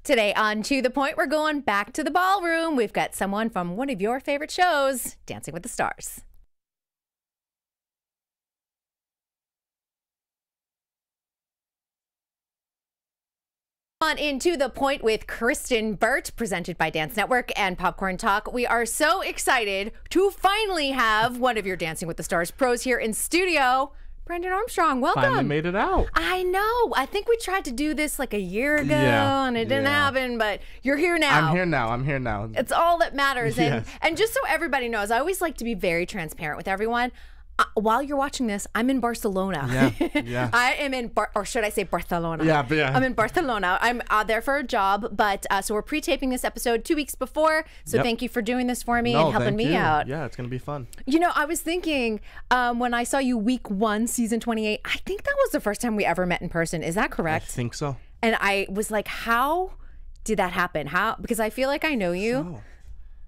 Today on To The Point, we're going back to the ballroom. We've got someone from one of your favorite shows, Dancing with the Stars. On Into the Point with Kristen Burt, presented by Dance Network and Popcorn Talk. We are so excited to finally have one of your Dancing with the Stars pros here in studio. Brandon Armstrong, welcome. Finally made it out. I know. I think we tried to do this like a year ago and it didn't happen, but you're here now. I'm here now. It's all that matters. Yes. And just so everybody knows, I always like to be very transparent with everyone. While you're watching this, I'm in Barcelona. Yeah. I am in, or should I say Barcelona? Yeah. I'm in Barcelona. I'm there for a job, but so we're pre-taping this episode 2 weeks before. So thank you for doing this for me and helping me out. Yeah, it's gonna be fun. You know, I was thinking when I saw you week 1, season 28, I think that was the first time we ever met in person. Is that correct? I think so. And I was like, how did that happen? How? Because I feel like I know you. So,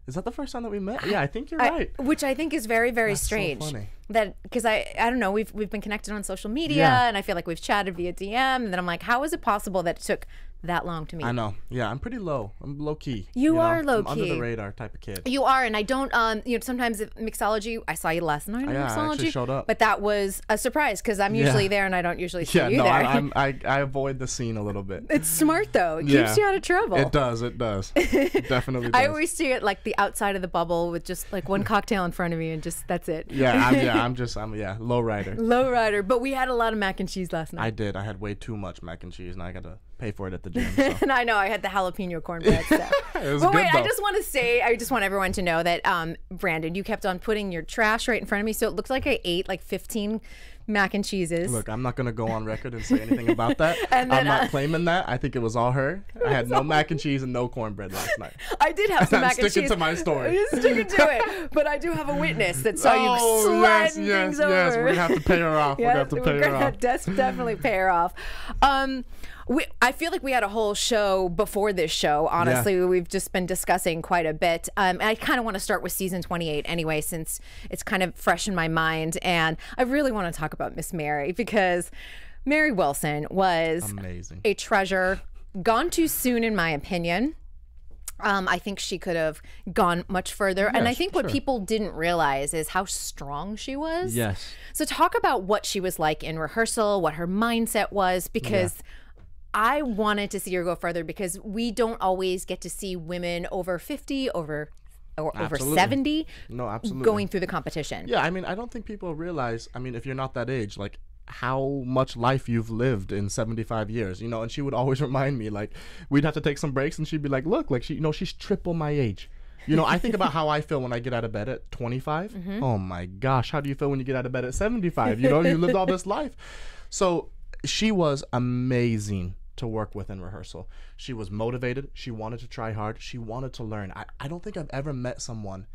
is that the first time that we met? Yeah, I think you're right. Which I think is very, very That's strange. so funny. That because I don't know, we've been connected on social media and I feel like we've chatted via DM, and then I'm like, how is it possible that it took that long to meet? I know. Yeah, I'm pretty low. I'm low key. You know? are low I'm key. under the radar type of kid. You are, and I don't. You know, sometimes mixology. I saw you last night in I mixology. actually showed up. But that was a surprise because I'm usually there and I don't usually see you there. I avoid the scene a little bit. It's smart though. It keeps you out of trouble. It does. It definitely does. I always see it like the outside of the bubble with just like one cocktail in front of me and just that's it. I'm low rider. Low rider. But we had a lot of mac and cheese last night. I did. I had way too much mac and cheese, and I got to pay for it at the gym. So. And I know I had the jalapeno cornbread stuff. It was but good, wait, though. I just want everyone to know that Brandon, you kept on putting your trash right in front of me, so it looks like I ate like 15 mac and cheeses. Look, I'm not gonna go on record and say anything about that. And then, I'm not claiming that. I think it was all her. I had no mac and cheese and no cornbread last night. I did have some mac and cheese. Sticking to my story. You're sticking to it. But I do have a witness that saw you sliding things over. Yes, we're gonna have to pay her off. We're gonna definitely pay her off. I feel like we had a whole show before this show. Honestly, we've just been discussing quite a bit. I kind of want to start with season 28 anyway, since it's kind of fresh in my mind. And I really want to talk about Miss Mary because Mary Wilson was amazing, a treasure. Gone too soon, in my opinion. I think she could have gone much further. And I think what people didn't realize is how strong she was. Yes. So talk about what she was like in rehearsal, what her mindset was, because I wanted to see her go further because we don't always get to see women over 50, over 70 going through the competition. Yeah, I mean, I don't think people realize, I mean, if you're not that age, like how much life you've lived in 75 years, you know, and she would always remind me, like, we'd have to take some breaks and she'd be like, look, like, she's triple my age. You know, I think about how I feel when I get out of bed at 25. Oh my gosh, how do you feel when you get out of bed at 75? You know, you lived all this life. So she was amazing to work with in rehearsal. She was motivated. She wanted to try hard. She wanted to learn. I don't think I've ever met someone,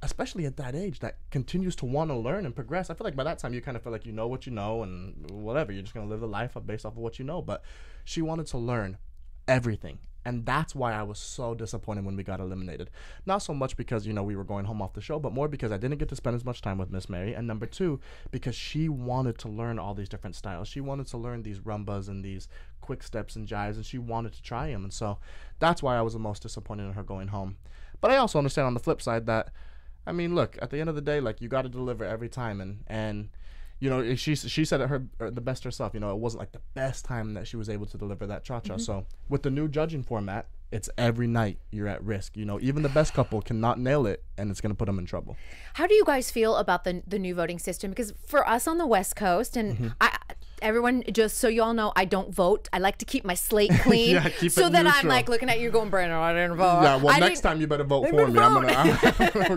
especially at that age, that continues to want to learn and progress. I feel like by that time you kind of feel like you know what you know and whatever. You're just going to live the life based off of what you know. But she wanted to learn everything. And that's why I was so disappointed when we got eliminated. Not so much because, you know, we were going home off the show, but more because I didn't get to spend as much time with Miss Mary. And number two, because she wanted to learn all these different styles. She wanted to learn these rumbas and these quick steps and jives, and she wanted to try them. And so that's why I was the most disappointed in her going home. But I also understand on the flip side that, I mean, look, at the end of the day, like, you got to deliver every time. And you know, she said it the best herself. You know, it wasn't like the best time that she was able to deliver that cha-cha. So with the new judging format, it's every night you're at risk. You know, even the best couple cannot nail it, and it's going to put them in trouble. How do you guys feel about the new voting system? Because for us on the West Coast, and everyone, just so you all know, I don't vote. I like to keep my slate clean. So that I'm like looking at you going, Brandon, I didn't vote. Yeah, well, next time you better vote for me. We're going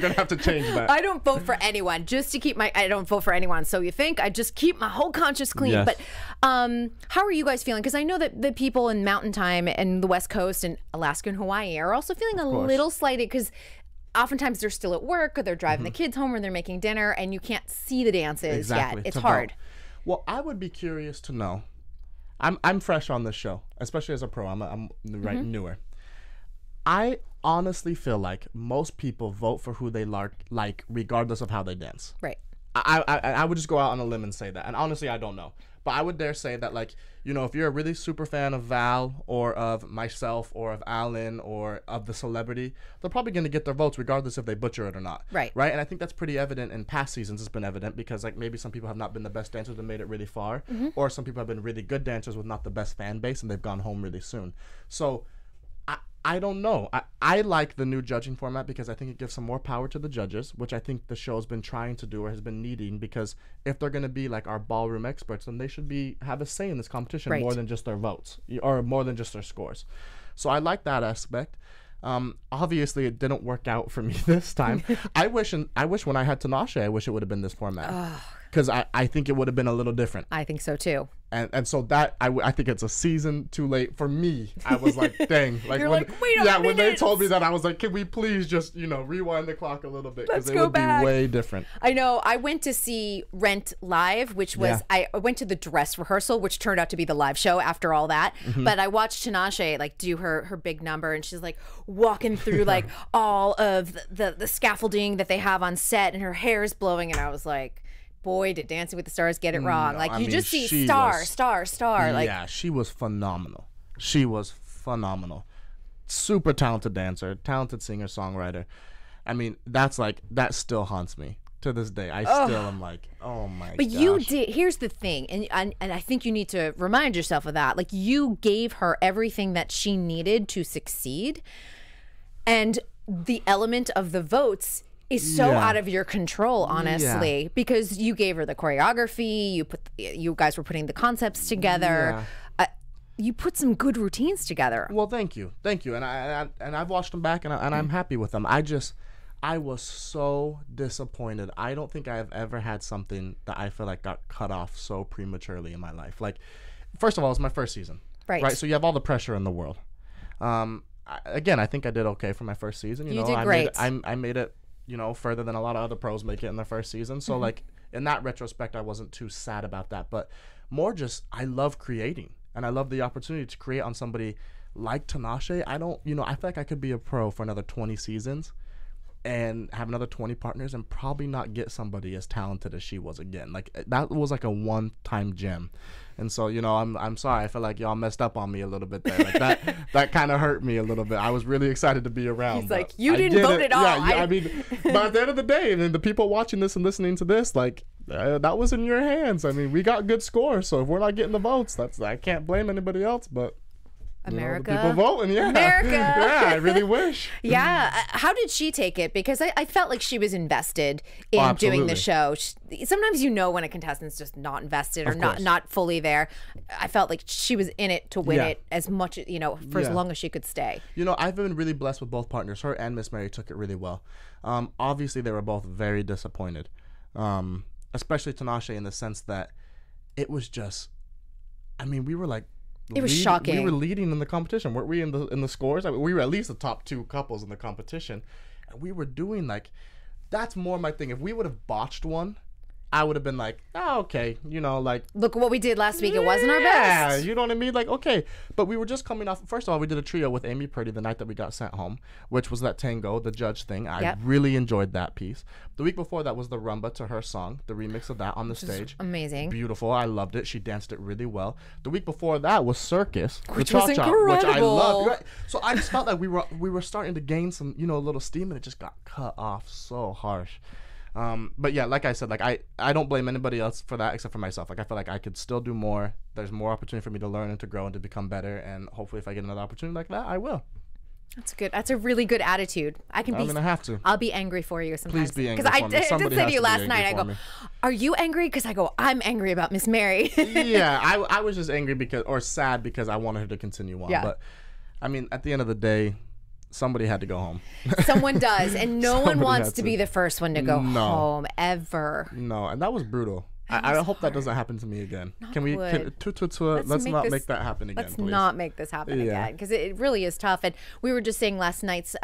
to have to change that. I don't vote for anyone, just to keep I don't vote for anyone. So you think I just keep my whole conscience clean. Yes. But how are you guys feeling? Because I know that the people in Mountain Time and the West Coast and Alaska and Hawaii are also feeling a little slighted because oftentimes they're still at work or they're driving the kids home or they're making dinner and you can't see the dances yet. It's hard. Well, I would be curious to know. I'm fresh on this show, especially as a pro. I'm newer. I honestly feel like most people vote for who they like regardless of how they dance. Right. I would just go out on a limb and say that. And honestly, I don't know. But I would dare say that, like, you know, if you're a really super fan of Val or of myself or of Alan or of the celebrity, they're probably going to get their votes regardless if they butcher it or not. Right. Right. And I think that's pretty evident in past seasons. It's been evident because, like, maybe some people have not been the best dancers and made it really far, or some people have been really good dancers with not the best fan base and they've gone home really soon. So I don't know. I like the new judging format because I think it gives some more power to the judges, which I think the show's been trying to do or has been needing, because if they're going to be like our ballroom experts, then they should have a say in this competition more than just their votes or more than just their scores. So I like that aspect. Obviously it didn't work out for me this time. I wish when I had Tinashe, I wish it would have been this format. Because I think it would have been a little different. I think so too. And so that I think it's a season too late for me. I was like, dang. Like, You're like, wait a minute. When they told me that, I was like, can we please just, you know, rewind the clock a little bit, because it would back. be way different. I know. I went to see Rent live, which was I went to the dress rehearsal, which turned out to be the live show after all that. But I watched Tinashe like do her big number, and she's like walking through like all of the scaffolding that they have on set, and her hair is blowing, and I was like, boy, did Dancing with the Stars get it wrong. No, like, I you mean, just see she star. Like, yeah, she was phenomenal. She was phenomenal. Super talented dancer, talented singer, songwriter. I mean, that still haunts me to this day. I still am like, oh my gosh. But you did. Here's the thing, and I think you need to remind yourself of that. Like, you gave her everything that she needed to succeed, and the element of the votes is so out of your control, honestly, because you gave her the choreography. You guys were putting the concepts together. You put some good routines together. Well, thank you, and I've watched them back, and I'm happy with them. I was so disappointed. I don't think I've ever had something that I feel like got cut off so prematurely in my life. Like, first of all, it's my first season, right? So you have all the pressure in the world. Again, I think I did okay for my first season. You know, did great. I made it, you know, further than a lot of other pros make it in their first season. So like, in that retrospect, I wasn't too sad about that, but more just, I love creating, and I love the opportunity to create on somebody like Tinashe. I feel like I could be a pro for another 20 seasons and have another 20 partners and probably not get somebody as talented as she was again. Like, that was like a one-time gem. And so, you know, I'm sorry. I feel like y'all messed up on me a little bit there. Like, that kind of hurt me a little bit. I was really excited to be around. He's like, you didn't vote at all. Yeah, I mean, but at the end of the day, and the people watching this and listening to this, like, that was in your hands. I mean, we got good scores. So if we're not getting the votes, I can't blame anybody else. But America. You know, the people voting, America. Yeah, I really wish. Yeah. How did she take it? Because I felt like she was invested in doing the show. Sometimes you know when a contestant's just not invested or not fully there. I felt like she was in it to win it as much, you know, for as long as she could stay. You know, I've been really blessed with both partners. Her and Miss Mary took it really well. Obviously, they were both very disappointed, especially Tinashe, in the sense that it was just, I mean, we were like, it was shocking. We were leading in the competition, weren't we? In the scores, I mean, we were at least the top 2 couples in the competition, and we were doing like, that's more my thing. If we would have botched one, I would have been like, oh, okay, you know, like, look at what we did last week. It wasn't our best. Yeah, you know what I mean? Like, okay. But we were just coming off, first of all, we did a trio with Amy Purdy the night that we got sent home, which was that tango, the judge thing. I really enjoyed that piece. The week before that was the rumba to her song, the remix of that on the stage. Amazing. Beautiful. I loved it. She danced it really well. The week before that was circus, which the was incredible. Which I loved. Right? So I just felt like we were starting to gain some, you know, a little steam, and it just got cut off so harsh. But yeah, like I said, like I don't blame anybody else for that except for myself. Like, I feel like I could still do more. There's more opportunity for me to learn and to grow and to become better. And hopefully, if I get another opportunity like that, I will. That's good. That's a really good attitude. I mean, I have to. I'll be angry for you sometimes. Please be angry for me. Because I did say to you last night, I go, are you angry? Because I go, I'm angry about Miss Mary. Yeah, I was just angry or sad because I wanted her to continue on. Yeah. But I mean, at the end of the day, somebody had to go home. Someone does, and no one wants to be the first one to go home ever. No, and that was brutal. I hope that doesn't happen to me again. Let's not make that happen again. Let's not make this happen again, because it really is tough. And we were just saying last night's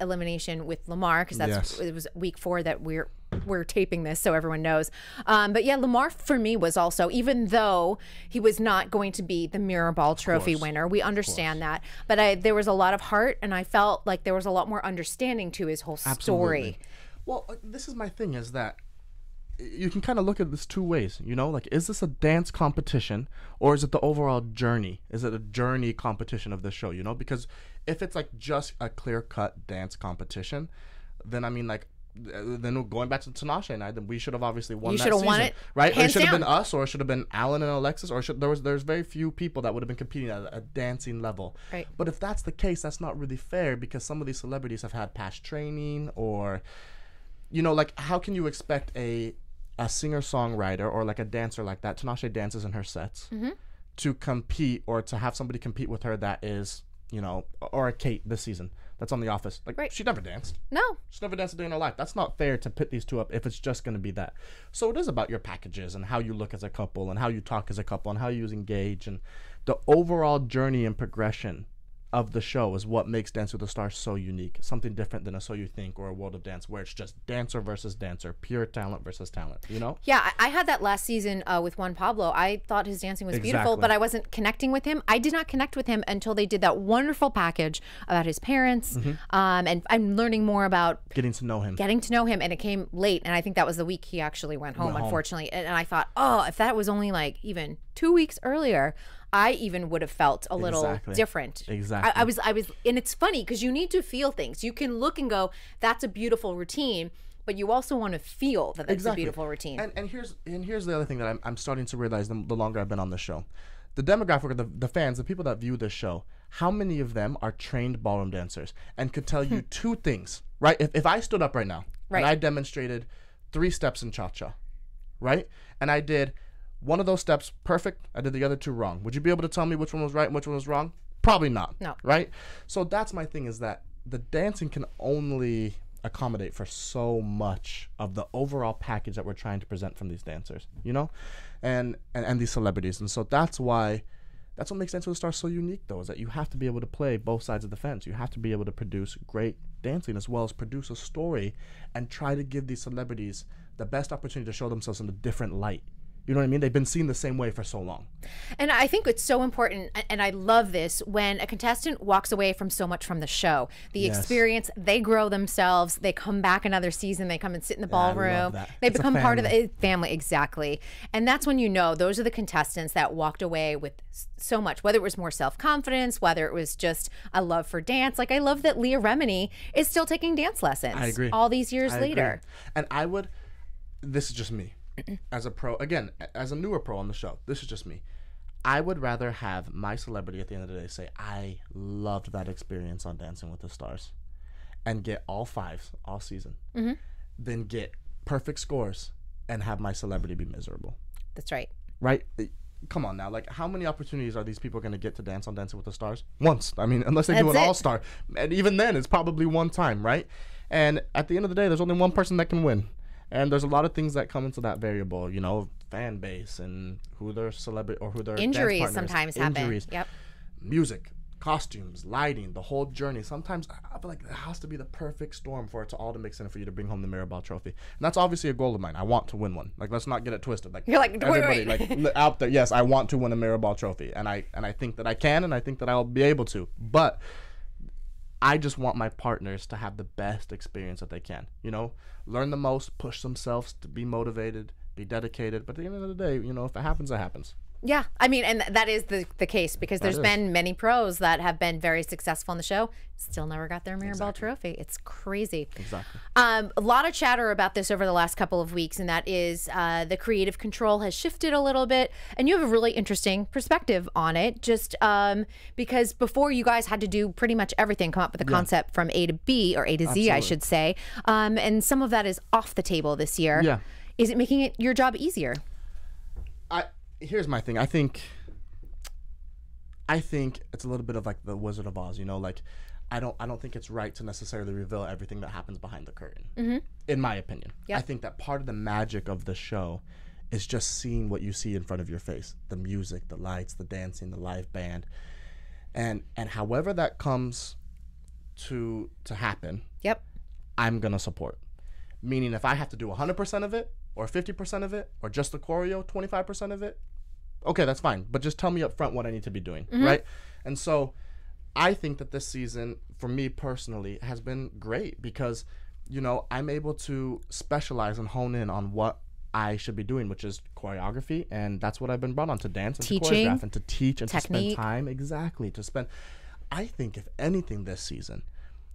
elimination with Lamar, because it was week 4 that we're taping this, so everyone knows. But yeah, Lamar for me was also, even though he was not going to be the Mirrorball Trophy winner, we understand that. But there was a lot of heart, and I felt like there was a lot more understanding to his whole story. Well, this is my thing, is that you can kind of look at this two ways, you know, like, is this a dance competition or is it the overall journey? Is it a journey competition of the show, you know? Because if it's like just a clear-cut dance competition, then I mean, like, then going back to Tinashe and I, then we should have obviously won that season. You should have won it, right? Or it should have been us, or it should have been Alan and Alexis, or there's very few people that would have been competing at a dancing level. Right. But if that's the case, that's not really fair, because some of these celebrities have had past training, or, you know, like, how can you expect a singer-songwriter or like a dancer like that, Tinashe dances in her sets, to compete, or to have somebody compete with her that is, you know, or a Kate this season that's on The Office. Like, she never danced. No. She's never danced a day in her life. That's not fair to pit these two up if it's just going to be that. So it is about your packages and how you look as a couple and how you talk as a couple and how you engage, and the overall journey and progression of the show is what makes Dance with the Stars so unique. Something different than a So You Think or a World of Dance, where it's just dancer versus dancer, pure talent versus talent, you know? Yeah, I had that last season with Juan Pablo. I thought his dancing was beautiful, but I wasn't connecting with him. I did not connect with him until they did that wonderful package about his parents, and I'm learning more about getting to know him, and it came late, and I think that was the week he actually went home, unfortunately. And I thought, oh, if that was only like even 2 weeks earlier, I even would have felt a little different. Exactly. I was, and it's funny because you need to feel things. You can look and go, that's a beautiful routine, but you also want to feel that it's a beautiful routine. And here's the other thing that I'm starting to realize the longer I've been on the show. The demographic of the fans, the people that view this show, how many of them are trained ballroom dancers and could tell you two things, right? If I stood up right now and I demonstrated 3 steps in cha-cha, right? And I did one of those steps perfect, I did the other 2 wrong. Would you be able to tell me which one was right and which one was wrong? Probably not. No. Right? So that's my thing, is that the dancing can only accommodate for so much of the overall package that we're trying to present from these dancers, you know? And these celebrities. And so that's what makes Dance with the Stars so unique, though, is that you have to be able to play both sides of the fence. You have to be able to produce great dancing as well as produce a story and try to give these celebrities the best opportunity to show themselves in a different light. You know what I mean? They've been seen the same way for so long. And I think it's so important, and I love this, when a contestant walks away from so much from the show. The experience, they grow themselves, they come back another season, they come and sit in the ballroom. They become part of the family, exactly. And that's when you know those are the contestants that walked away with so much, whether it was more self-confidence, whether it was just a love for dance. Like, I love that Leah Remini is still taking dance lessons. I agree. All these years later. And this is just me. As a pro, again, as a newer pro on the show, this is just me. I would rather have my celebrity at the end of the day say, I loved that experience on Dancing with the Stars, and get all 5s all season, than get perfect scores and have my celebrity be miserable. That's right. Right? Come on now. Like, how many opportunities are these people going to get to dance on Dancing with the Stars? Once. I mean, unless they do an all-star. And even then, it's probably one time, right? And at the end of the day, there's only one person that can win. And there's a lot of things that come into that variable, you know, fan base and who their celebrity or who their injuries dance sometimes happen. Yep. Music, costumes, lighting, the whole journey. Sometimes I feel like it has to be the perfect storm for it to all to mix in for you to bring home the Mirabelle Trophy. And that's obviously a goal of mine. I want to win one. Like, let's not get it twisted. Like, you're like, everybody, like out there, yes, I want to win a Mirabelle Trophy, and I think that I can, and I think that I'll be able to. But I just want my partners to have the best experience that they can, you know, learn the most, push themselves, to be motivated, be dedicated. But at the end of the day, you know, if it happens, it happens. Yeah, I mean, and that is the case, because there's been many pros that have been very successful on the show, still never got their Mirabelle Trophy. It's crazy. Exactly. A lot of chatter about this over the last couple of weeks, and that is the creative control has shifted a little bit, and you have a really interesting perspective on it, just because before you guys had to do pretty much everything, come up with a concept from A to B, or A to Z, I should say, and some of that is off the table this year. Yeah. Is it making your job easier? Here's my thing. I think it's a little bit of like the Wizard of Oz, you know, like I don't think it's right to necessarily reveal everything that happens behind the curtain, in my opinion. I think that part of the magic of the show is just seeing what you see in front of your face, the music, the lights, the dancing, the live band, and however that comes to happen, I'm gonna support. Meaning, if I have to do 100% of it, or 50% of it, or just the choreo, 25% of it, okay, that's fine. But just tell me up front what I need to be doing, right? And so I think that this season, for me personally, has been great because, you know, I'm able to specialize and hone in on what I should be doing, which is choreography, and that's what I've been brought on, to dance and Teaching, to choreograph and to teach and technique. to spend time. Exactly, to spend. I think if anything this season,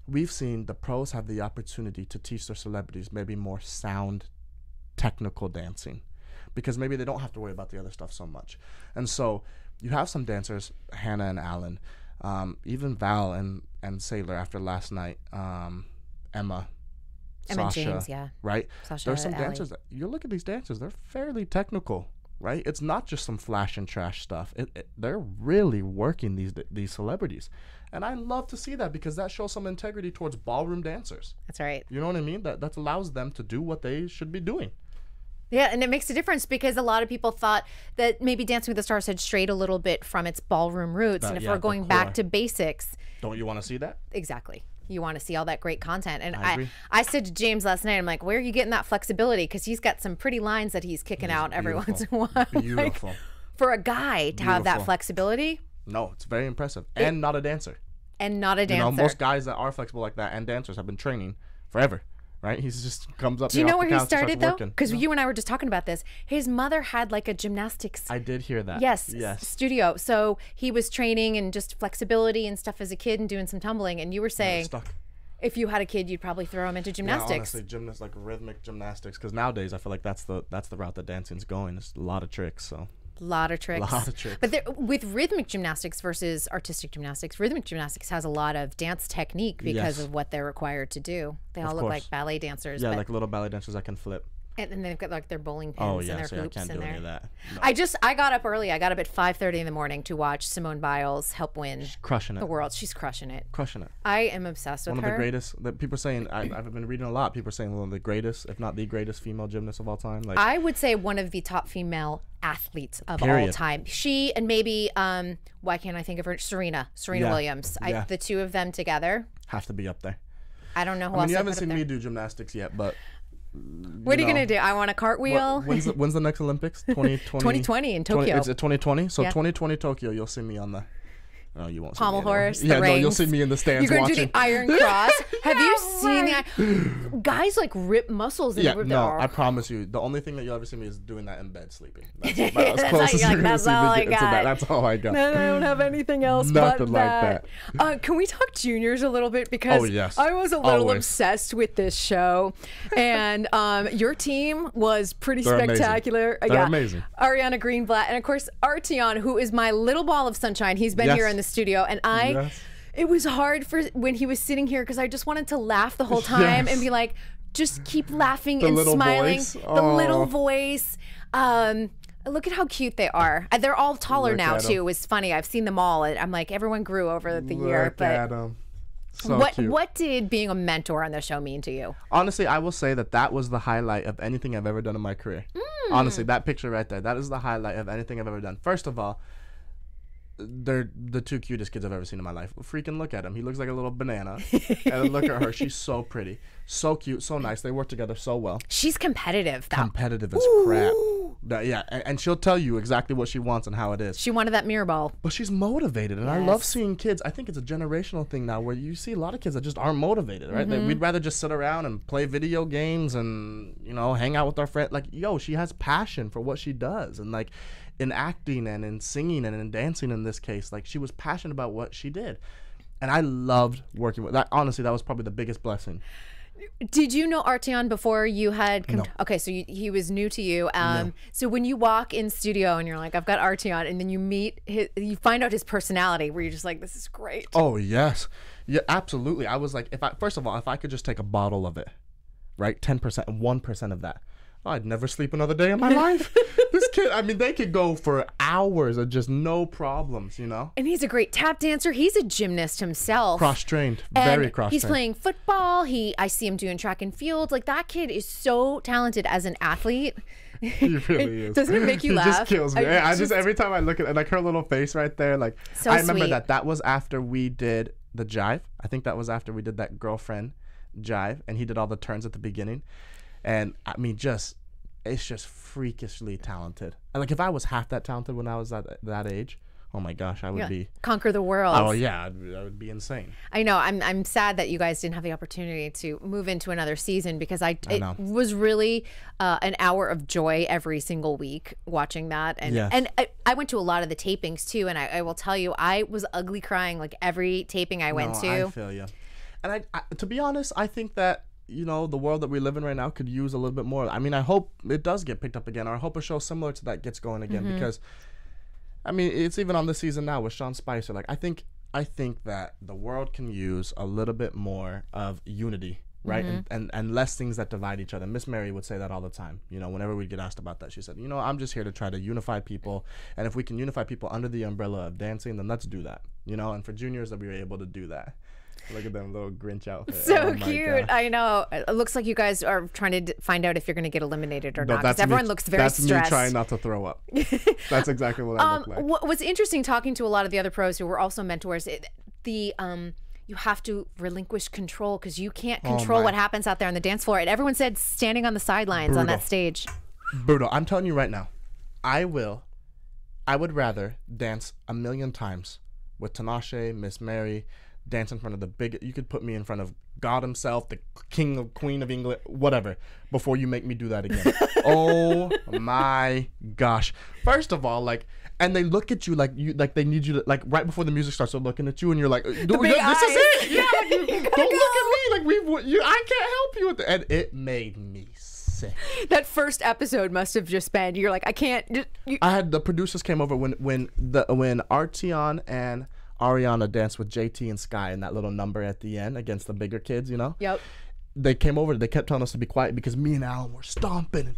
we've seen the pros have the opportunity to teach their celebrities maybe more sound, technical dancing, because maybe they don't have to worry about the other stuff so much. And so you have some dancers, Hannah and Alan, even Val and Sailor after last night, Emma, Sasha, James, yeah. Right? Sasha, There's some Allie. dancers that you look at these dancers, they're fairly technical, right? It's not just some flash and trash stuff. They're really working these celebrities. And I love to see that, because that shows some integrity towards ballroom dancers. That's right. You know what I mean? That allows them to do what they should be doing. Yeah, and it makes a difference, because a lot of people thought that maybe Dancing with the Stars had strayed a little bit from its ballroom roots. And if we're going back to basics. Don't you want to see that? Exactly. You want to see all that great content. And I agree. I said to James last night, I'm like, where are you getting that flexibility? Because he's got some pretty lines that he's kicking out every once in a while. Beautiful. Like, for a guy to have that flexibility. No, it's very impressive. And not a dancer. And not a dancer. You know, most guys that are flexible like that and dancers have been training forever. Right? He's just comes up. Do you know where he started though? Working. Because you and I were just talking about this. His mother had like a gymnastics. I did hear that. Yes. Studio. So he was training and just flexibility and stuff as a kid and doing some tumbling. And you were saying, if you had a kid, you'd probably throw him into gymnastics. Yeah, honestly, like rhythmic gymnastics. Because nowadays, I feel like that's the route that dancing's going. It's a lot of tricks. So. A lot of tricks. But with rhythmic gymnastics versus artistic gymnastics, rhythmic gymnastics has a lot of dance technique because of what they're required to do. They all look like ballet dancers. Yeah, like little ballet dancers that can flip. And then they've got like their bowling pins and their hoops I can't in do there. any of that. No. I got up early. I got up at 5:30 in the morning to watch Simone Biles help win She's crushing it. the world. She's crushing it. Crushing it. I am obsessed with her. One of the greatest. That people are saying. I've been reading a lot. People are saying one of the greatest, if not the greatest, female gymnast of all time. Like, I would say one of the top female athletes of all time. She and maybe why can't I think of her? Serena Williams. The two of them together have to be up there. I don't know who I mean, else. you haven't seen me do gymnastics yet, but. What are you gonna do? I want a cartwheel. When's the next Olympics? 2020 in Tokyo. Is it 2020? So 2020 Tokyo, you'll see me on the. No, you won't. Pommel see me horse. Yeah, no, you'll see me in the stands. You're going to do the Iron Cross. Have you seen that? Guys like rip muscles. Yeah, no, I promise you. The only thing that you'll ever see me is doing that in bed sleeping. That's about as That's close as you're gonna that's see all me I get to got. that. That's all I got. Man, I don't have anything else Nothing but like that. Can we talk juniors a little bit? Because I was a little obsessed with this show, and your team was pretty spectacular. They're amazing. Ariana Greenblatt, and of course Artion, who is my little ball of sunshine. He's been here in the studio, and it was hard for when he was sitting here because I just wanted to laugh the whole time and be like, just keep laughing and smiling. The little voice. Look at how cute they are. They're all taller now too. It was funny. I've seen them all. I'm like, everyone grew over the year. Look at them. So cute. What did being a mentor on the show mean to you? Honestly, I will say that was the highlight of anything I've ever done in my career. Honestly, that picture right there, that is the highlight of anything I've ever done. First of all, they're the two cutest kids I've ever seen in my life. Freaking look at him. He looks like a little banana. And look at her. She's so pretty. So cute. So nice. They work together so well. She's competitive, though. Competitive as crap. And she'll tell you exactly what she wants and how it is. She wanted that mirror ball. But she's motivated. And I love seeing kids. I think it's a generational thing now where you see a lot of kids that just aren't motivated, right? We'd rather just sit around and play video games and, hang out with our friends. Like, she has passion for what she does. And, like, in acting and in singing and in dancing in this case, like, she was passionate about what she did. And I loved working with that. Honestly, that was probably the biggest blessing. Did you know Artion before you had No. Okay, so he was new to you. So when you walk in studio and you're like, I've got Artion, and then you find out his personality, where you're just like, this is great. Oh yes, yeah, absolutely. I was like, first of all, if I could just take a bottle of it, right, 10%, 1% of that, I'd never sleep another day in my life. This kid, I mean, they could go for hours of just no problems, And he's a great tap dancer. He's a gymnast himself. Cross-trained, very cross-trained. He's playing football. I see him doing track and field. Like, that kid is so talented as an athlete. He really is. Doesn't it make you laugh? He just kills me. I just every time I look at like her little face right there, like so I remember sweet. that was after we did the jive. I think that was after we did that girlfriend jive, and he did all the turns at the beginning. And I mean, it's just freakishly talented. And like, if I was half that talented when I was at that age, oh my gosh, I would be conquer the world. Oh yeah, I would be insane. I know. I'm sad that you guys didn't have the opportunity to move into another season, because it was really an hour of joy every single week watching that. And and I went to a lot of the tapings too, and I will tell you, I was ugly crying like every taping I went to. I feel you. And I to be honest, I think that, you know, the world that we live in right now could use a little bit more. I mean, I hope it does get picked up again, or I hope a show similar to that gets going again, because I mean, it's even on this season now with Sean Spicer. Like, I think that the world can use a little bit more of unity, right? And less things that divide each other. Miss Mary would say that all the time. You know, whenever we get asked about that, she said, you know, I'm just here to try to unify people. And if we can unify people under the umbrella of dancing, then let's do that. You know, and for juniors, that we were able to do that. Look at them little Grinch outfit. So cute. I know. It looks like you guys are trying to find out if you're going to get eliminated or not, because everyone looks very stressed. That's me trying not to throw up. That's exactly what I look like. What's interesting, talking to a lot of the other pros who were also mentors, you have to relinquish control, because you can't control what happens out there on the dance floor. And everyone said standing on the sidelines on that stage. Brutal. I'm telling you right now, I would rather dance 1,000,000 times with Tinashe, Miss Mary, dance in front of you could put me in front of God himself, the king or queen of England, whatever, before you make me do that again. Oh my gosh. First of all, like, and they look at you like they need you to, like, right before the music starts, they're looking at you and you're like, this is it. Yeah, like, don't look at me. Like, I can't help you with that. And it made me sick. That first episode must have just been, you're like, I can't. I had the producers came over when Artion and Ariana danced with JT and Sky in that little number at the end against the bigger kids, you know? Yep. They came over, they kept telling us to be quiet because me and Alan were stomping.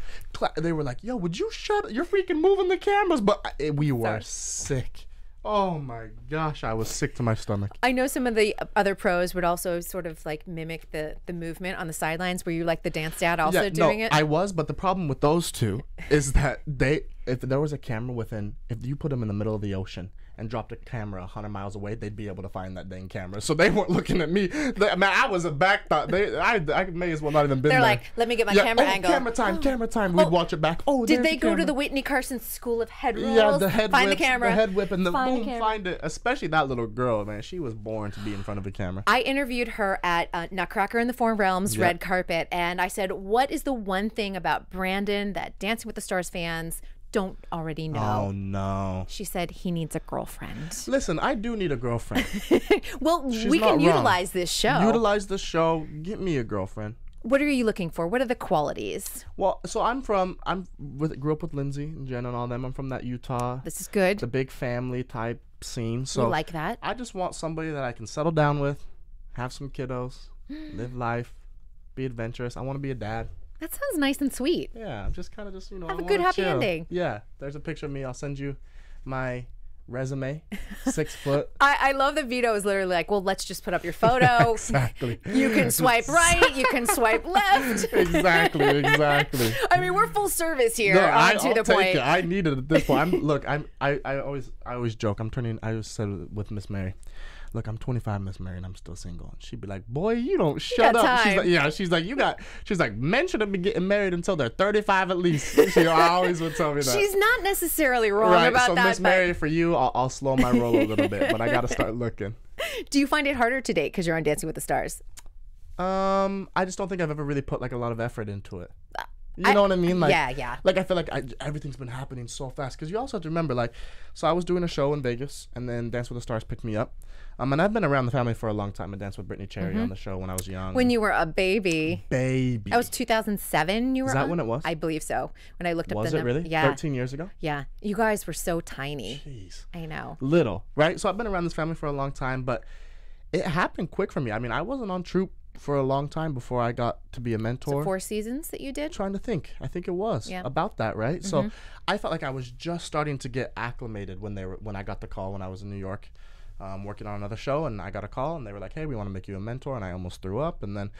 And they were like, yo, would you shut up? You're freaking moving the cameras. But we were sick. Oh my gosh, I was sick to my stomach. I know some of the other pros would also sort of like mimic the movement on the sidelines. Were you like the dance dad also doing it? I was, but the problem with those two is that if there was a camera if you put them in the middle of the ocean and dropped a camera 100 miles away, they'd be able to find that dang camera. So they weren't looking at me. Man, I was a back thought. I may as well not even been there. They're like, let me get my camera angle. Camera time. We'd watch it back. Oh, did they go to the Whitney Carson School of Head Rolls? Yeah, the head find whip, the camera. The head whip and find it. Especially that little girl, man. She was born to be in front of a camera. I interviewed her at Nutcracker in the Four Realms red carpet, and I said, what is the one thing about Brandon that Dancing with the Stars fans don't already know? Oh no. She said he needs a girlfriend. Listen, I do need a girlfriend. Well, we can utilize this show. Utilize the show. Get me a girlfriend. What are you looking for? What are the qualities? Well, so grew up with Lindsay and Jen and all them. I'm from that Utah. This is good. The big family type scene. So we like that. I just want somebody that I can settle down with, have some kiddos, live life, be adventurous. I want to be a dad. That sounds nice and sweet. Yeah, just kind of have a good happy ending. Yeah, there's a picture of me. I'll send you my resume. 6 foot. I love that Vito is literally like, well, let's just put up your photo. Exactly. You can swipe right. You can swipe left. Exactly. I mean, we're full service here. I'll take it. I need it at this point. I always joke. I always said with Miss Mary, look, I'm 25, Miss Mary, and I'm still single. And she'd be like, boy, you don't shut up. Time. She's like, men shouldn't be getting married until they're 35 at least. She always would tell me that. She's not necessarily wrong about that. So Miss Mary, for you, I'll slow my roll a little bit, but I got to start looking. Do you find it harder to date because you're on Dancing with the Stars? I just don't think I've ever really put like a lot of effort into it. You know what I mean? Like, yeah. Like, I feel like everything's been happening so fast. Because you also have to remember, like, so I was doing a show in Vegas, and then Dance with the Stars picked me up. And I've been around the family for a long time. I danced with Brittany Cherry on the show when I was young. When you were a baby. That was 2007 you were on? Is that when it was? I believe so. When I looked up the number. Was it really? Yeah. 13 years ago? Yeah. You guys were so tiny. Jeez. I know. Little, right? So I've been around this family for a long time, but it happened quick for me. I mean, I wasn't on troupe for a long time before I got to be a mentor. So 4 seasons that you did? Trying to think. I think it was about that, right? So I felt like I was just starting to get acclimated when I got the call when I was in New York, working on another show, and I got a call and they were like, hey, we want to make you a mentor, and I almost threw up, and then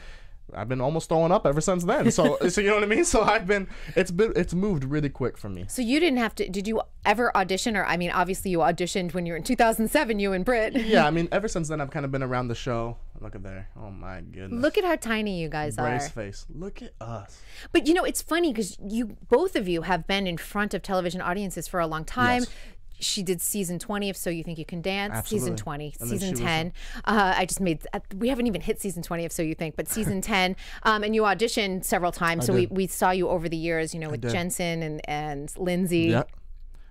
I've been almost throwing up ever since then. So you know what I mean? So it's moved really quick for me. So you didn't have to, did you ever audition? Or, I mean, obviously you auditioned when you were in 2007, you and Britt. Yeah, I mean, ever since then I've kind of been around the show. Look at there. Oh my goodness. Look at how tiny you guys are. Brace face. Look at us. But you know, it's funny because both of you have been in front of television audiences for a long time. Yes. she did season 20 of So You Think You Can Dance. Absolutely. Season 20, And season 10. I just made, we haven't even hit season 20 of So You Think, but season 10. And you auditioned several times. So we saw you over the years, you know, with Jensen and Lindsay.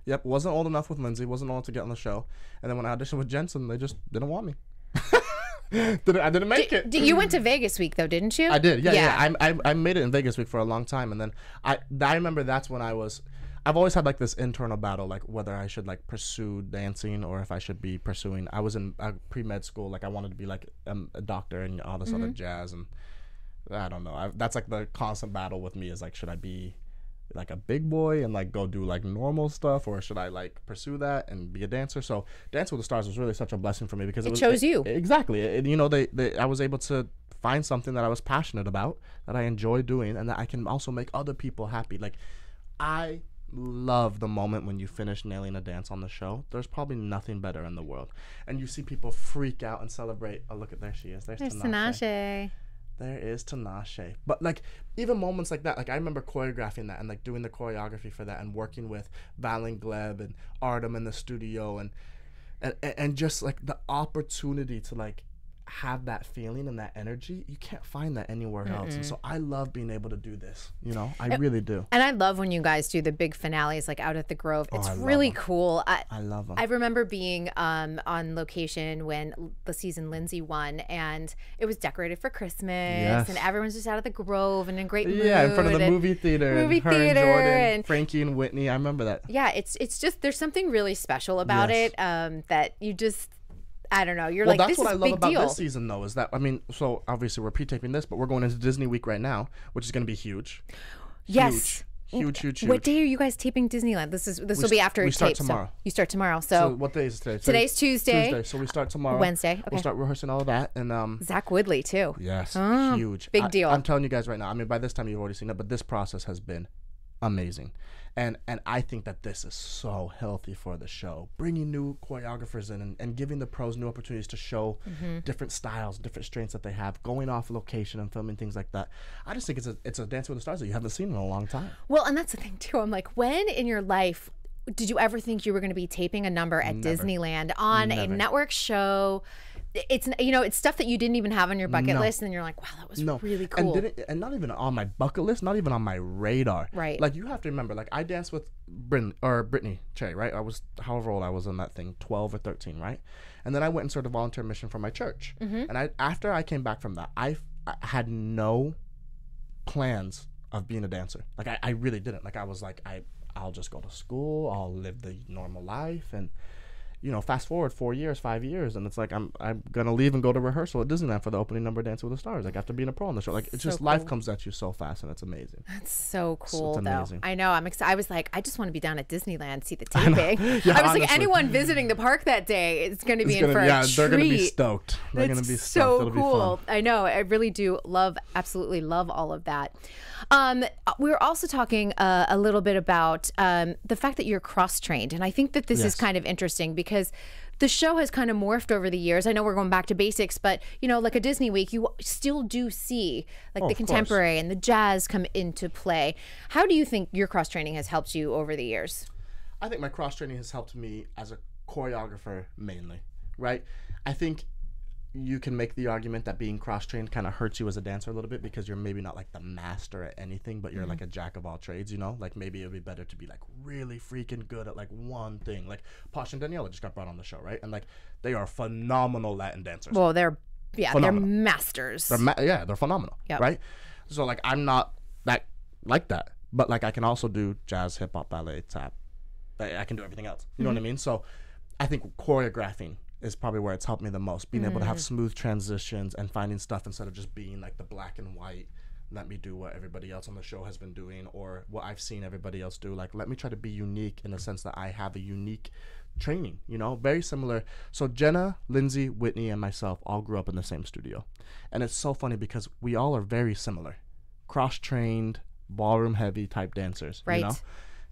Yep. Wasn't old enough with Lindsay. Wasn't old to get on the show. And then when I auditioned with Jensen, they just didn't want me. I didn't make it. You went to Vegas week though, didn't you? I did. Yeah. I made it in Vegas week for a long time, and then I remember that's when I've always had like this internal battle, like whether I should like pursue dancing or if I should be pursuing. I was in pre-med school, like I wanted to be like a doctor and all this other jazz, and I don't know. That's like the constant battle with me is like, should I be like a big boy and like go do like normal stuff, or should I like pursue that and be a dancer? So Dance with the Stars was really such a blessing for me because it chose you. Exactly. You know, I was able to find something that I was passionate about, that I enjoy doing, and that I can also make other people happy. Like I love the moment when you finish nailing a dance on the show. There's probably nothing better in the world, and you see people freak out and celebrate. Oh, look at, there she is. There's Tinashe. There is Tinashe. But like even moments like that, like I remember choreographing that and like doing the choreography for that and working with Valen Gleb and Artem in the studio and just like the opportunity to like have that feeling and that energy. You can't find that anywhere else. And so I love being able to do this, you know. I really do. And I love when you guys do the big finales like out at the Grove. It's really cool. I love them. I remember being on location when the season Lindsay won, and it was decorated for Christmas, and everyone's just out at the Grove and in great mood. Yeah, in front of the movie theater. And Jordan, Frankie and Whitney. I remember that. Yeah, it's just, there's something really special about it that you just, I don't know. You're like, this is a big deal. That's what I love about this season, though, is that, I mean, so obviously we're pre-taping this, but we're going into Disney Week right now, which is going to be huge. Yes. Huge. What day are you guys taping Disneyland? This will be after it tapes. We start tomorrow. So you start tomorrow. So what day is today? Today's Tuesday. So we start tomorrow. Wednesday. Okay. We'll start rehearsing all of that. And Zach Woodley, too. Yes. Huge. Big deal. I'm telling you guys right now, I mean, by this time you've already seen it, but this process has been amazing. And I think that this is so healthy for the show, bringing new choreographers in and giving the pros new opportunities to show different styles, different strengths that they have, going off location and filming things like that. I just think it's a Dance with the Stars that you haven't seen in a long time. Well, and that's the thing too. I'm like, when in your life did you ever think you were going to be taping a number at Disneyland on a network show? It's, you know, it's stuff that you didn't even have on your bucket list, and you're like, wow, that was really cool. And not even on my bucket list, not even on my radar. Right. Like, you have to remember, like, I danced with Brittany Cherry, right? I was, however old I was on that thing, 12 or 13, right? And then I went and started a volunteer mission for my church. And after I came back from that, I had no plans of being a dancer. Like, I really didn't. Like, I was like, I'll just go to school, I'll live the normal life, and you know, fast forward 4 years, 5 years, and it's like I'm gonna leave and go to rehearsal at Disneyland for the opening number of Dance with the Stars. Like after being a pro on the show, like it's just life comes at you so fast, and it's amazing. That's so cool, though. Amazing. I know. I'm excited. I was like, I just want to be down at Disneyland to see the taping. I was honestly. like, anyone visiting the park that day is going to be in for a treat. They're gonna be stoked. They're gonna be stoked. So cool. I know. I really do absolutely love all of that. We were also talking a little bit about the fact that you're cross-trained, and I think that this is kind of interesting because the show has kind of morphed over the years. I know we're going back to basics, but you know, like a Disney week, you still do see like the contemporary and the jazz come into play. How do you think your cross-training has helped you over the years? I think my cross-training has helped me as a choreographer mainly, right? I think you can make the argument that being cross-trained kind of hurts you as a dancer a little bit because you're maybe not like the master at anything, but you're like a jack of all trades, you know? Like maybe it would be better to be like really freaking good at like one thing. Like Posh and Daniela just got brought on the show, right? And like they are phenomenal Latin dancers. Well, they're masters. They're phenomenal, right? So like I'm not that like that, but like I can also do jazz, hip hop, ballet, tap. I can do everything else. You know what I mean? So I think choreographing is probably where it's helped me the most, being able to have smooth transitions and finding stuff instead of just being like the black and white, let me do what everybody else on the show has been doing or what I've seen everybody else do. Like, let me try to be unique in the sense that I have a unique training, you know, very similar. So Jenna, Lindsay, Whitney, and myself all grew up in the same studio. And it's so funny because we all are very similar, cross-trained, ballroom-heavy type dancers, you know?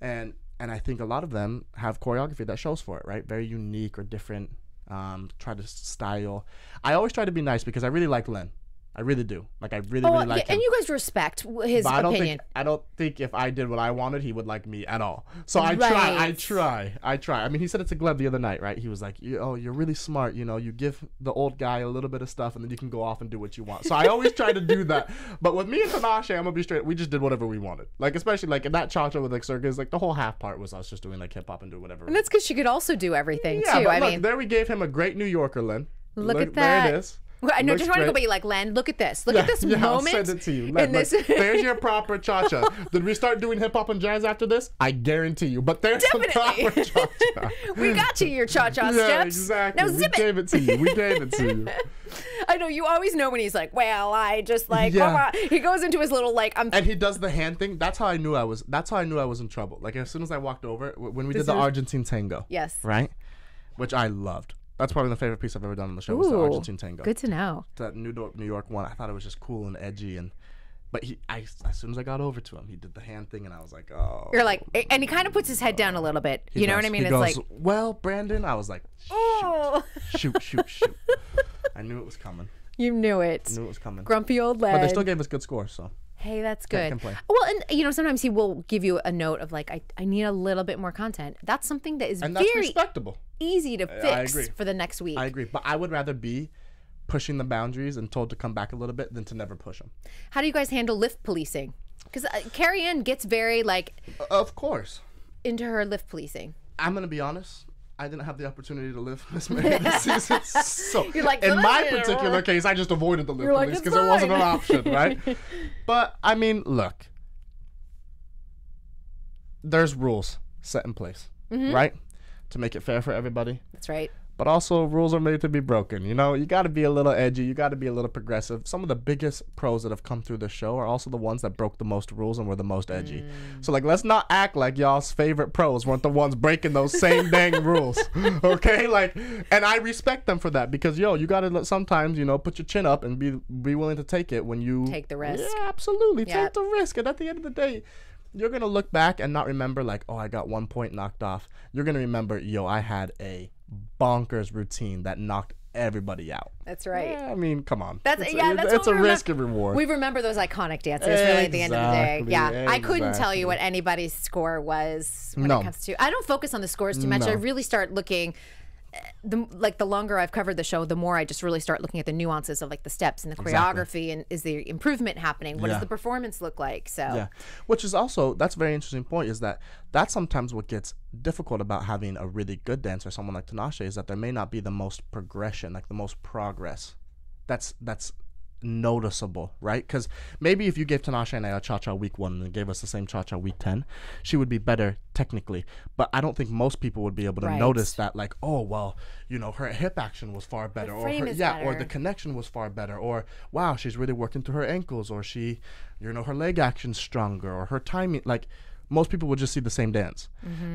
And I think a lot of them have choreography that shows for it, right? Very unique or different. Try to style. I always try to be nice because I really like Len. I really do. Like, I really like him. And you guys respect his opinion. I don't think if I did what I wanted, he would like me at all. So I try. I mean, he said it to Gleb the other night, right? He was like, "Oh, you're really smart. You know, you give the old guy a little bit of stuff, and then you can go off and do what you want." So I always try to do that. But with me and Tinashe, I'm gonna be straight. We just did whatever we wanted. Like, especially like in that cha-cha with like circus, like the whole half part was us just doing like hip hop and doing whatever. And that's because she could also do everything too. But I look, mean, there we gave him a great New Yorker, Lynn. Look at that. There it is. I know, just want to go by like, Len, look at this. Look at this moment. I'll send it to you. Len, there's your proper cha-cha. Did we start doing hip-hop and jazz after this? I guarantee you. But there's the proper cha-cha. We got you your cha-cha steps. Yeah, exactly. Now zip it. We gave it to you. We gave it to you. I know, you always know when he's like, well, I just like, he goes into his little like, and he does the hand thing. That's how I knew I was in trouble. Like, as soon as I walked over, when we did the Argentine tango. Yes. Right? Which I loved. That's probably the favorite piece I've ever done on the show was the Argentine tango. Good to know. That New York one, I thought it was just cool and edgy, but as soon as I got over to him, he did the hand thing, and I was like, oh. You're like, and he kind of puts his head down a little bit. You know what I mean? He It's goes, like, well, Brandon, I was like, shoot. I knew it was coming. You knew it. I knew it was coming. Grumpy old Len. But they still gave us good scores, so. Hey, that's Can't good. complain. Well, and you know, sometimes he will give you a note of like, I need a little bit more content. That's something that is and that's very respectable. Easy to fix for the next week. I agree, but I would rather be pushing the boundaries and told to come back a little bit than to never push them. How do you guys handle lift policing? Because Carrie Ann gets very like, of course, into her lift policing. I'm gonna be honest. I didn't have the opportunity to lift Miss Mary this season, so you're like, in my particular case, I just avoided the lift police because it wasn't an option, right? But I mean, look, there's rules set in place, right, to make it fair for everybody. That's right. But also, rules are made to be broken. You know, you got to be a little edgy. You got to be a little progressive. Some of the biggest pros that have come through the show are also the ones that broke the most rules and were the most edgy. So, like, let's not act like y'all's favorite pros weren't the ones breaking those same dang rules. Okay? Like, and I respect them for that because, you got to sometimes, put your chin up and be willing to take it when you... Take the risk. Yeah, absolutely. Take the risk. And at the end of the day... You're going to look back and not remember like, oh, I got 1 point knocked off. You're going to remember, I had a bonkers routine that knocked everybody out. That's right. Yeah, I mean, come on. It's a risk and reward. We remember those iconic dances really at the end of the day. Yeah, I couldn't tell you what anybody's score was when it comes to... I don't focus on the scores too much. I really start looking... The longer I've covered the show, the more I just really start looking at the nuances of like the steps and the choreography and is the improvement happening? What does the performance look like? So which is also, that's a very interesting point, is that's sometimes what gets difficult about having a really good dancer, someone like Tinashe, is that there may not be the most progression, like the most progress. That's noticeable, right? Because maybe if you gave Tinashe and I a cha-cha week 1 and gave us the same cha-cha week 10, she would be better technically, but I don't think most people would be able to notice that, like, oh well, her hip action was far better, or or the connection was far better, or wow, she's really working through her ankles, or she, her leg action's stronger, or her timing. Like, most people would just see the same dance.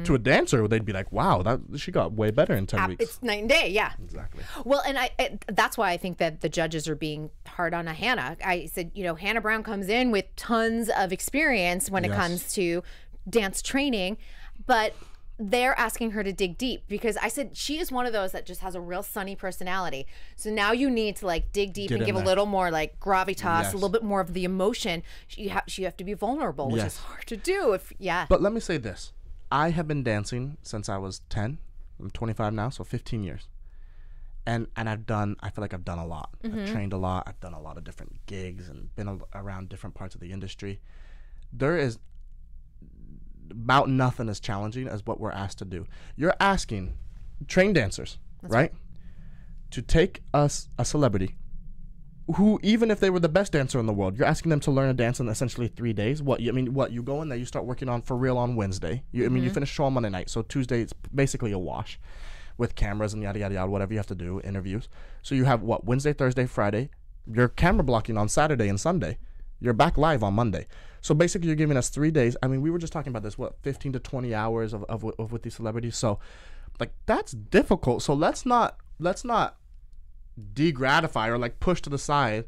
To a dancer, they'd be like, wow, she got way better in 10 weeks. It's night and day, yeah. Exactly. Well, and that's why I think that the judges are being hard on Hannah. I said, Hannah Brown comes in with tons of experience when it comes to dance training, but they're asking her to dig deep because I said she is one of those that just has a real sunny personality. So now you need to like dig deep and give a little more like gravitas, a little bit more of the emotion. You have to be vulnerable, which is hard to do. But let me say this: I have been dancing since I was 10. I'm 25 now, so 15 years. And I feel like I've done a lot. I've trained a lot. I've done a lot of different gigs and been around different parts of the industry. There is about nothing as challenging as what we're asked to do. You're asking trained dancers, right, to take us a celebrity who, even if they were the best dancer in the world, you're asking them to learn a dance in essentially 3 days. You go in there, you start working on for real on Wednesday. You finish show on Monday night, so Tuesday it's basically a wash with cameras and yada yada yada, whatever you have to do, interviews. So you have Wednesday, Thursday, Friday. You're camera blocking on Saturday and Sunday. You're back live on Monday. So basically, you're giving us 3 days. I mean, we were just talking about this, 15 to 20 hours of with these celebrities. So, like, that's difficult. So let's not degratify or like push to the side.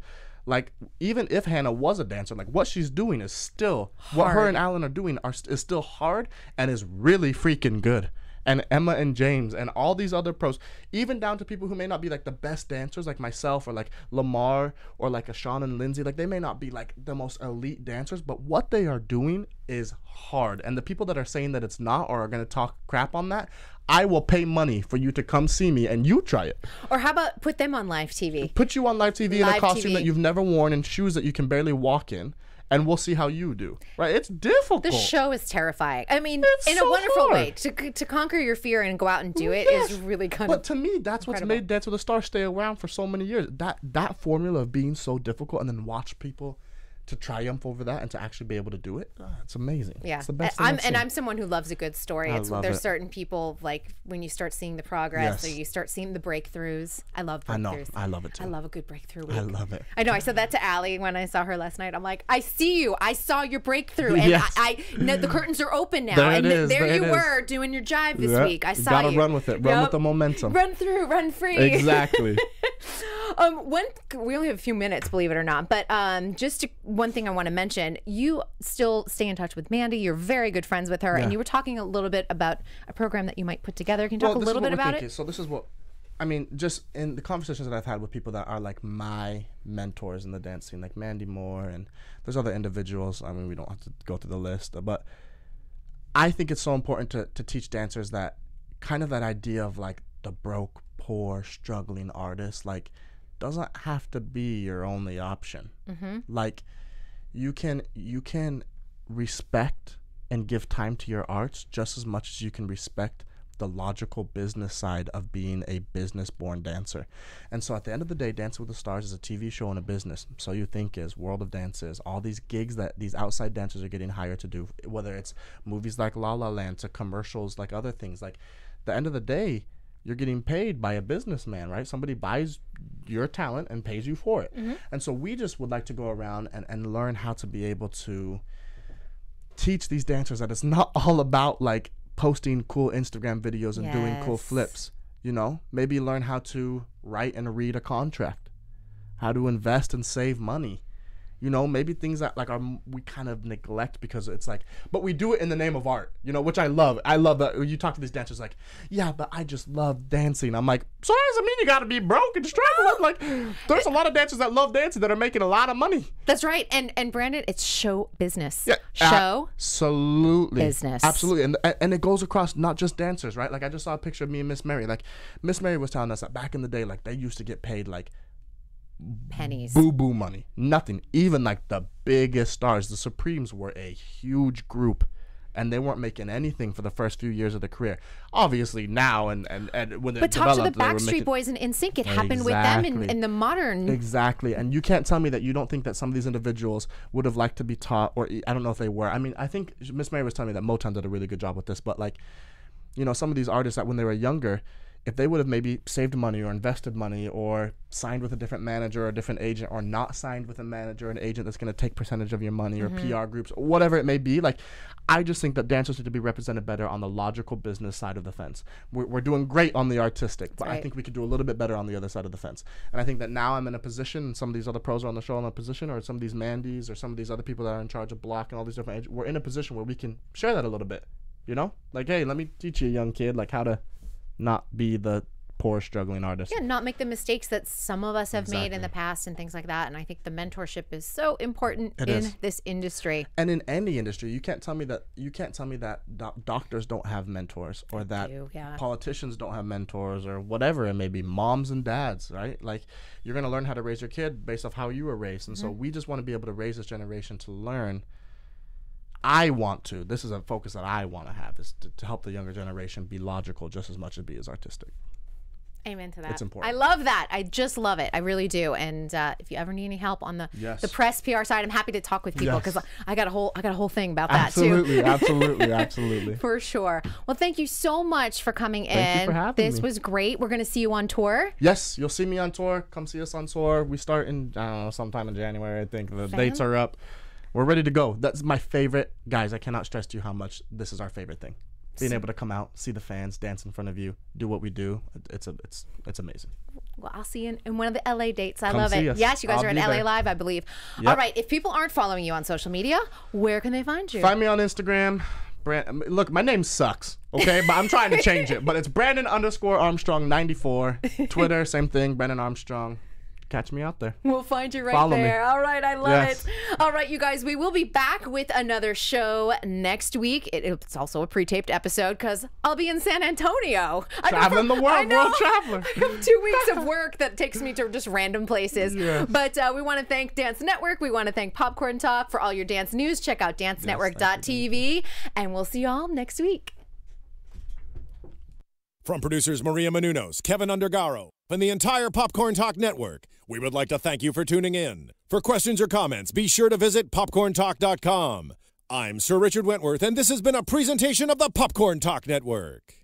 Like, even if Hannah was a dancer, like what she's doing is still hard. What her and Alan are doing is still hard and is really freaking good. and Emma and James and all these other pros, even down to people who may not be like the best dancers like myself or like Lamar or like a Sean and Lindsay. Like they may not be like the most elite dancers, but what they are doing is hard. And the people that are saying that it's not or are going to talk crap on that, I will pay money for you to come see me and you try it. Or how about put them on live TV? Put you on live TV in a costume that you've never worn and shoes that you can barely walk in. And we'll see how you do. Right? It's difficult. The show is terrifying. I mean, it's in so a wonderful hard. way. To conquer your fear and go out and do it is really kind of. But to me, that's what's made Dance with the Stars stay around for so many years. That formula of being so difficult and then watch people to triumph over that and to actually be able to do it, it's amazing. Yeah, it's the best thing and I'm someone who loves a good story. There's certain people, like when you start seeing the progress or you start seeing the breakthroughs. I love breakthroughs. I love it too. I love a good breakthrough week. I love it. I know. I said that to Allie when I saw her last night. I'm like, I see you. I saw your breakthrough, and the curtains are open now. There you were doing your jive this week. I saw you. Gotta run with it. Run with the momentum. Run through. Run free. Exactly. We only have a few minutes, believe it or not, but one thing I want to mention. You still stay in touch with Mandy. You're very good friends with her, and you were talking a little bit about a program that you might put together. Can you talk a little bit about it? So this is what, I mean, just in the conversations that I've had with people that are like my mentors in the dance scene, like Mandy Moore, and there's other individuals. I mean, we don't have to go through the list, but I think it's so important to teach dancers that kind of that idea of like the broke, poor, struggling artist, like doesn't have to be your only option. Like, you can respect and give time to your arts just as much as you can respect the logical business side of being a business-born dancer. And so at the end of the day, Dancing with the Stars is a TV show and a business. So You Think Is, World of Dance Is, all these gigs that these outside dancers are getting hired to do, whether it's movies like La La Land to commercials like other things. Like, at the end of the day, you're getting paid by a businessman, right? Somebody buys your talent and pays you for it. And so we just would like to go around and learn how to be able to teach these dancers that it's not all about like posting cool Instagram videos and doing cool flips. You know, maybe learn how to write and read a contract, how to invest and save money. You know, maybe things that like we kind of neglect because it's like, but we do it in the name of art, you know, which I love. I love that you talk to these dancers like, yeah, but I just love dancing. I'm like, so that doesn't mean you got to be broke and struggling. Like, there's a lot of dancers that love dancing that are making a lot of money. That's right. And Brandon, it's show business. Yeah, show absolutely business. Absolutely. And it goes across not just dancers, right? Like I just saw a picture of me and Miss Mary. Like Miss Mary was telling us that back in the day, like they used to get paid like pennies, boo money, nothing. Even like the biggest stars, the Supremes were a huge group, and they weren't making anything for the first few years of their career. Obviously now and when they but talk to the Backstreet Boys and NSYNC. It happened with them in the modern. Exactly. And you can't tell me that you don't think that some of these individuals would have liked to be taught, or I don't know if they were. I mean, I think Miss Mary was telling me that Motown did a really good job with this, but like, you know, some of these artists that when they were younger, if they would have maybe saved money or invested money or signed with a different manager or a different agent, or not signed with a manager or an agent that's going to take percentage of your money, or PR groups, or whatever it may be, like, I just think that dancers need to be represented better on the logical business side of the fence. We're doing great on the artistic, but I think we could do a little bit better on the other side of the fence. And I think that now I'm in a position, and some of these other pros are on the show in a position, or some of these Mandys or some of these other people that are in charge of Block and all these different agents, we're in a position where we can share that a little bit, you know? Like, hey, let me teach you, young kid, like how to not be the poor struggling artist. Yeah, not make the mistakes that some of us have made in the past and things like that. And I think the mentorship is so important in this industry. And in any industry, you can't tell me that doctors don't have mentors, or that politicians don't have mentors, or whatever it may be, moms and dads, right? Like, you're going to learn how to raise your kid based off how you were raised. And so we just want to be able to raise this generation to learn. This is a focus that I want to have, is to help the younger generation be logical just as much as be as artistic. Amen to that. It's important. I love that. I just love it. I really do. And if you ever need any help on the press PR side, I'm happy to talk with people, because I got a whole thing about that too. Absolutely. For sure. Well, thank you so much for coming in. Thank you for having me. This was great. We're going to see you on tour. Yes, you'll see me on tour. Come see us on tour. We start in sometime in January. I think the dates are up. We're ready to go. That's my favorite, guys. I cannot stress to you how much this is our favorite thing. Being able to come out, see the fans, dance in front of you, do what we do, it's amazing. Well, I'll see you in one of the LA dates. I love it. Us. Yes, you guys are at LA there. Live, I believe. Yep. All right, if people aren't following you on social media, where can they find you? Find me on Instagram, Look, my name sucks, okay? But I'm trying to change it. But it's Brandon_Armstrong94. Twitter, same thing, Brandon Armstrong. Catch me out there. We'll find you right Follow there. me. All right, I love Yes. it. All right, you guys, we will be back with another show next week. It's also a pre-taped episode because I'll be in San Antonio. Traveling the world, world traveler. I have 2 weeks of work that takes me to just random places. Yes. But we want to thank Dance Network. We want to thank Popcorn Talk for all your dance news. Check out dancenetwork.tv, and we'll see y'all next week. From producers Maria Menounos, Kevin Undergaro, and the entire Popcorn Talk Network, we would like to thank you for tuning in. For questions or comments, be sure to visit popcorntalk.com. I'm Sir Richard Wentworth, and this has been a presentation of the Popcorn Talk Network.